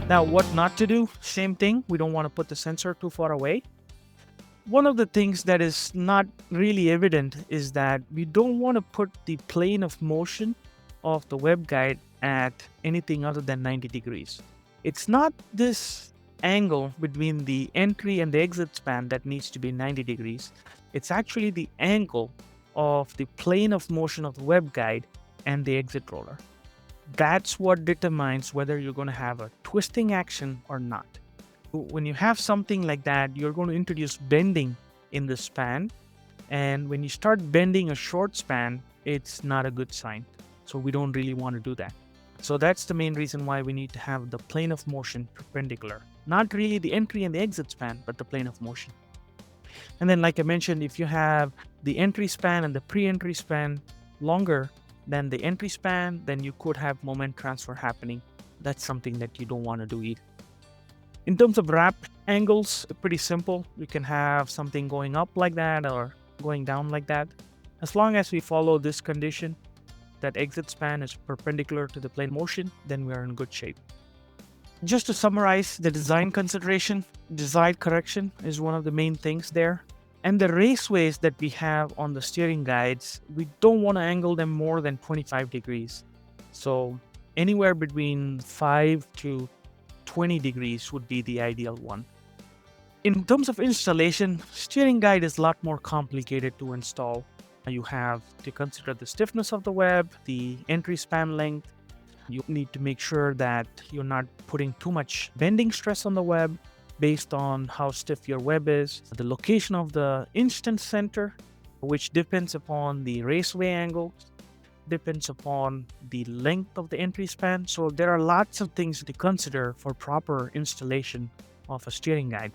Now, what not to do? Same thing. We don't want to put the sensor too far away. One of the things that is not really evident is that we don't want to put the plane of motion of the waveguide at anything other than 90 degrees. It's not this angle between the entry and the exit span that needs to be 90 degrees. It's actually the angle of the plane of motion of the waveguide and the exit roller. That's what determines whether you're going to have a twisting action or not. When you have something like that, you're going to introduce bending in the span. And when you start bending a short span, it's not a good sign. So we don't really want to do that. So that's the main reason why we need to have the plane of motion perpendicular. Not really the entry and the exit span, but the plane of motion. And then, like I mentioned, if you have the entry span and the pre-entry span longer than the entry span, then you could have moment transfer happening. That's something that you don't want to do either. In terms of wrap angles, pretty simple. You can have something going up like that or going down like that. As long as we follow this condition, that exit span is perpendicular to the plane motion, then we are in good shape. Just to summarize the design consideration, design correction is one of the main things there. And the raceways that we have on the steering guides, we don't want to angle them more than 25 degrees. So anywhere between 5 to 20 degrees would be the ideal one. In terms of installation, steering guide is a lot more complicated to install. You have to consider the stiffness of the web, the entry span length. You need to make sure that you're not putting too much bending stress on the web based on how stiff your web is, the location of the instant center, which depends upon the raceway angle, depends upon the length of the entry span. So there are lots of things to consider for proper installation of a steering guide.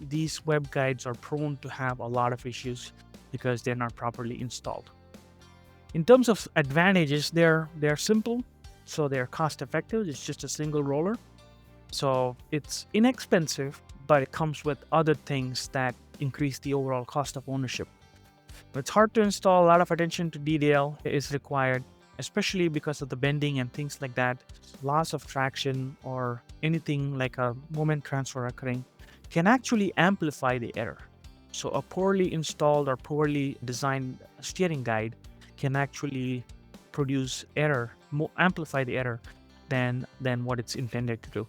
These web guides are prone to have a lot of issues because they're not properly installed. In terms of advantages, they're simple, so they're cost effective. It's just a single roller. So it's inexpensive, but it comes with other things that increase the overall cost of ownership. It's hard to install. A lot of attention to detail is required, especially because of the bending and things like that. Loss of traction or anything like a moment transfer occurring can actually amplify the error. So a poorly installed or poorly designed steering guide can actually produce error, amplify the error than what it's intended to do.